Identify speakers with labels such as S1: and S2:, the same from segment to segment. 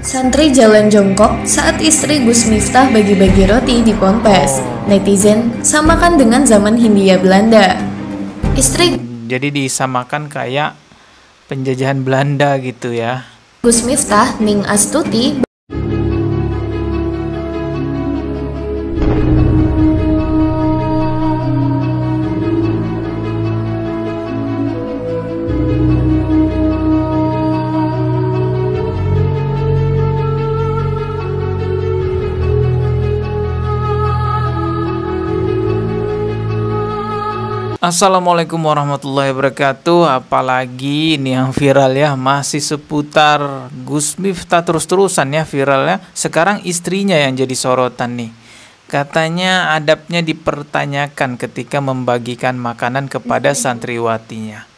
S1: Santri jalan jongkok saat istri Gus Miftah bagi-bagi roti di Ponpes. Netizen samakan dengan zaman Hindia Belanda. Istri
S2: Jadi disamakan kayak penjajahan Belanda gitu ya.
S1: Gus Miftah, Ning Astuti,
S2: Assalamualaikum warahmatullahi wabarakatuh. Apalagi ini yang viral ya, masih seputar Gus Miftah terus-terusan ya viralnya. Sekarang istrinya yang jadi sorotan nih. Katanya adabnya dipertanyakan ketika membagikan makanan kepada santriwatinya.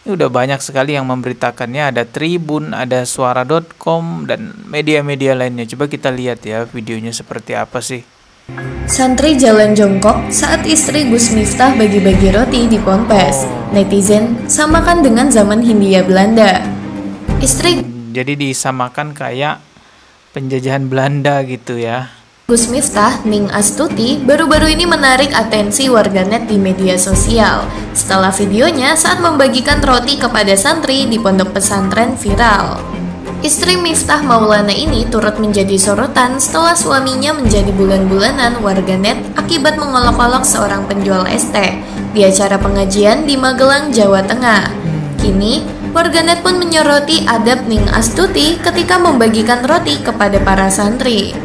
S2: Ini udah banyak sekali yang memberitakannya, ada Tribun, ada suara.com dan media-media lainnya. Coba kita lihat ya videonya seperti apa sih.
S1: santri jalan jongkok saat istri Gus Miftah bagi-bagi roti di Ponpes. Netizen samakan dengan zaman Hindia Belanda. Istri
S2: Jadi disamakan kayak penjajahan Belanda gitu ya.
S1: Gus Miftah, Ning Astuti, baru-baru ini menarik atensi warganet di media sosial setelah videonya saat membagikan roti kepada santri di pondok pesantren viral. Istri Miftah Maulana ini turut menjadi sorotan setelah suaminya menjadi bulan-bulanan warganet akibat mengolok-olok seorang penjual es teh di acara pengajian di Magelang, Jawa Tengah. Kini, warganet pun menyoroti adab Ning Astuti ketika membagikan roti kepada para santri.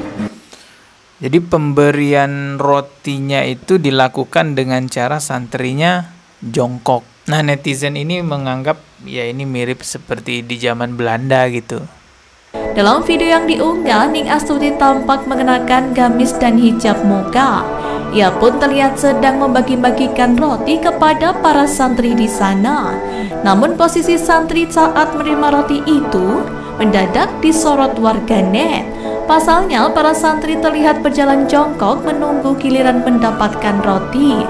S2: Jadi pemberian rotinya itu dilakukan dengan cara santrinya jongkok. Nah, netizen ini menganggap ya ini mirip seperti di zaman Belanda gitu.
S3: Dalam video yang diunggah, Ning Astuti tampak mengenakan gamis dan hijab mocha. Ia pun terlihat sedang membagi-bagikan roti kepada para santri di sana. Namun posisi santri saat menerima roti itu mendadak disorot warganet. Pasalnya, para santri terlihat berjalan jongkok menunggu giliran mendapatkan roti.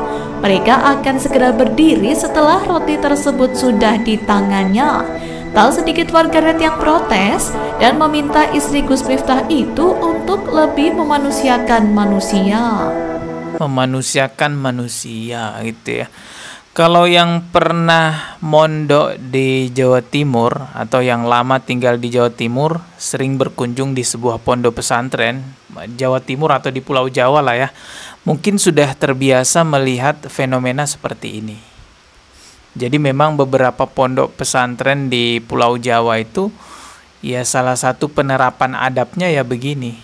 S3: Mereka akan segera berdiri setelah roti tersebut sudah di tangannya. Tak sedikit warganet yang protes dan meminta istri Gus Miftah itu untuk lebih memanusiakan manusia.
S2: Memanusiakan manusia gitu ya. Kalau yang pernah mondok di Jawa Timur atau yang lama tinggal di Jawa Timur, sering berkunjung di sebuah pondok pesantren Jawa Timur atau di Pulau Jawa lah ya, mungkin sudah terbiasa melihat fenomena seperti ini. Jadi memang beberapa pondok pesantren di Pulau Jawa itu ya salah satu penerapan adabnya ya begini.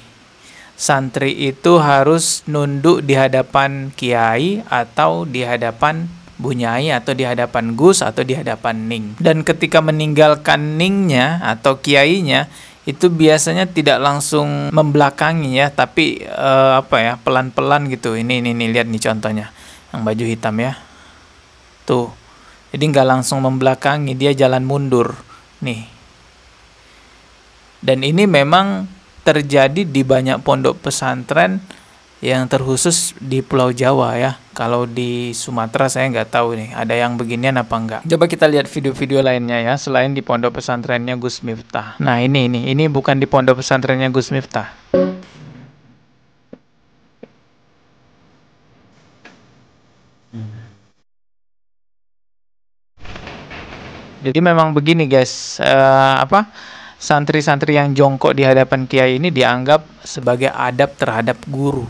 S2: Santri itu harus nunduk di hadapan kiai atau di hadapan bunyai atau di hadapan gus atau di hadapan ning. Dan ketika meninggalkan ningnya atau kiainya itu biasanya tidak langsung membelakangi ya, tapi pelan-pelan gitu. Ini lihat nih contohnya yang baju hitam ya. Tuh. Jadi nggak langsung membelakangi, dia jalan mundur nih. Dan ini memang terjadi di banyak pondok pesantren yang terkhusus di Pulau Jawa ya. Kalau di Sumatera saya nggak tahu nih ada yang beginian apa enggak. Coba kita lihat video-video lainnya ya selain di pondok pesantrennya Gus Miftah. Nah ini bukan di pondok pesantrennya Gus Miftah. Jadi memang begini guys, santri-santri yang jongkok di hadapan kiai ini dianggap sebagai adab terhadap guru.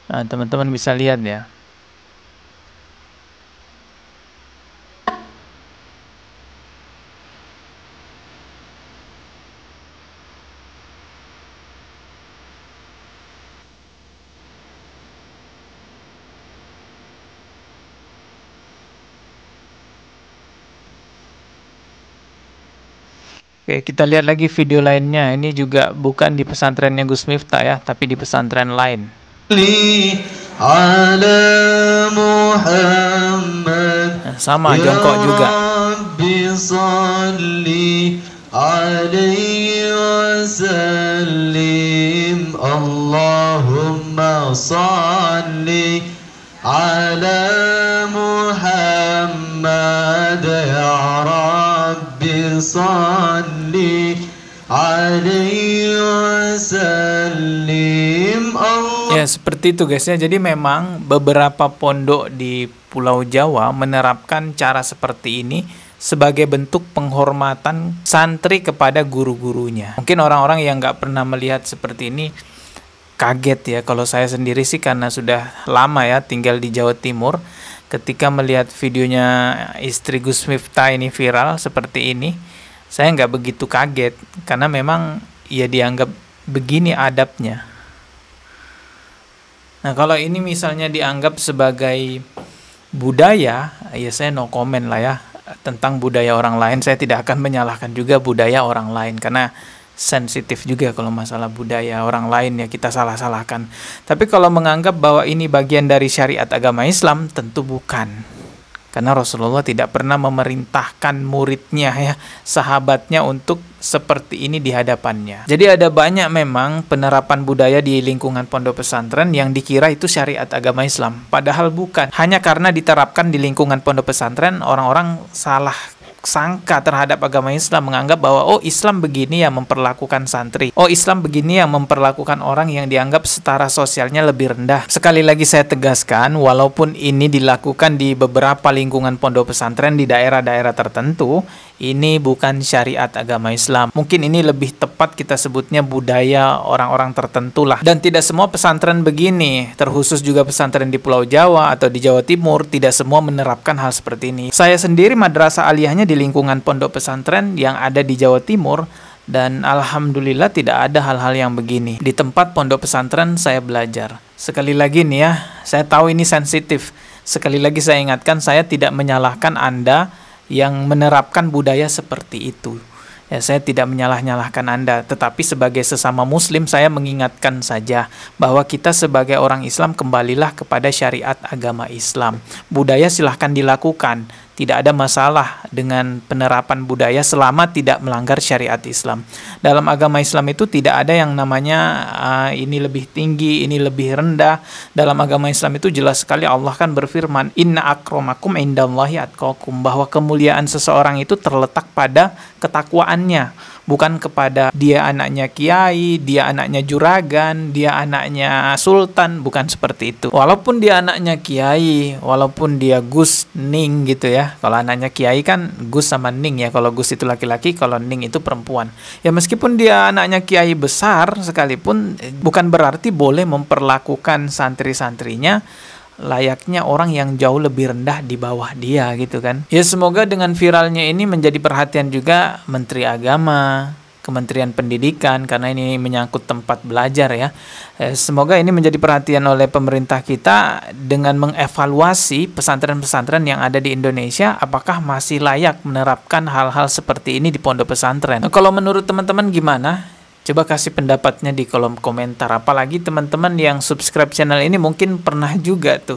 S2: Nah, teman-teman bisa lihat ya. Oke, kita lihat lagi video lainnya. Ini juga bukan di pesantrennya Gus Miftah ya, tapi di pesantren lain. Nah, sama jongkok juga. Allahumma salli ala Muhammad ya Rabbil
S4: صل عليه وسلم.
S2: Ya, seperti itu guys ya. Jadi memang beberapa pondok di Pulau Jawa menerapkan cara seperti ini sebagai bentuk penghormatan santri kepada guru-gurunya. Mungkin orang-orang yang nggak pernah melihat seperti ini kaget ya. Kalau saya sendiri sih karena sudah lama ya tinggal di Jawa Timur, ketika melihat videonya istri Gus Miftah ini viral seperti ini, saya nggak begitu kaget karena memang ya dianggap begini adabnya. Nah, kalau ini misalnya dianggap sebagai budaya, ya saya no comment lah ya. Tentang budaya orang lain, saya tidak akan menyalahkan juga budaya orang lain, karena sensitif juga kalau masalah budaya orang lain ya kita salah-salahkan. Tapi kalau menganggap bahwa ini bagian dari syariat agama Islam, tentu bukan. Karena Rasulullah tidak pernah memerintahkan muridnya ya, sahabatnya untuk seperti ini di hadapannya. Jadi ada banyak memang penerapan budaya di lingkungan pondok pesantren yang dikira itu syariat agama Islam. Padahal bukan. Hanya karena diterapkan di lingkungan pondok pesantren, orang-orang salah sangka terhadap agama Islam, menganggap bahwa oh Islam begini yang memperlakukan santri, oh Islam begini yang memperlakukan orang yang dianggap setara sosialnya lebih rendah. Sekali lagi saya tegaskan, walaupun ini dilakukan di beberapa lingkungan pondok pesantren di daerah-daerah tertentu, ini bukan syariat agama Islam. Mungkin ini lebih tepat kita sebutnya budaya orang-orang tertentu lah. Dan tidak semua pesantren begini, terkhusus juga pesantren di Pulau Jawa atau di Jawa Timur, tidak semua menerapkan hal seperti ini. Saya sendiri madrasah aliyahnya di lingkungan pondok pesantren yang ada di Jawa Timur, dan alhamdulillah tidak ada hal-hal yang begini. Di tempat pondok pesantren saya belajar. Sekali lagi nih ya, saya tahu ini sensitif. Sekali lagi saya ingatkan, saya tidak menyalahkan Anda yang menerapkan budaya seperti itu. Ya, saya tidak menyalah-nyalahkan Anda, tetapi sebagai sesama muslim saya mengingatkan saja bahwa kita sebagai orang Islam kembalilah kepada syariat agama Islam. Budaya silahkan dilakukan, tidak ada masalah dengan penerapan budaya selama tidak melanggar syariat Islam. Dalam agama Islam itu tidak ada yang namanya ini lebih tinggi, ini lebih rendah. Dalam agama Islam itu jelas sekali Allah kan berfirman, Inna akramakum indallahi atqakum, bahwa kemuliaan seseorang itu terletak pada ketakwaannya, bukan kepada dia anaknya kiai, dia anaknya juragan, dia anaknya sultan, bukan seperti itu. Walaupun dia anaknya kiai, walaupun dia Gus Ning gitu ya. Kalau anaknya kiai kan Gus sama Ning ya. Kalau Gus itu laki-laki, kalau Ning itu perempuan. Ya meskipun dia anaknya kiai besar sekalipun, bukan berarti boleh memperlakukan santri-santrinya layaknya orang yang jauh lebih rendah di bawah dia gitu kan. Ya semoga dengan viralnya ini menjadi perhatian juga Menteri Agama, Kementerian Pendidikan, karena ini menyangkut tempat belajar ya. Semoga ini menjadi perhatian oleh pemerintah kita dengan mengevaluasi pesantren-pesantren yang ada di Indonesia, apakah masih layak menerapkan hal-hal seperti ini di pondok pesantren. Nah, kalau menurut teman-teman gimana? Coba kasih pendapatnya di kolom komentar. Apalagi teman-teman yang subscribe channel ini mungkin pernah juga tuh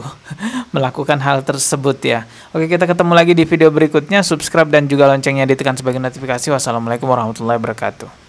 S2: melakukan hal tersebut ya. Oke, kita ketemu lagi di video berikutnya. Subscribe dan juga loncengnya ditekan sebagai notifikasi. Wassalamualaikum warahmatullahi wabarakatuh.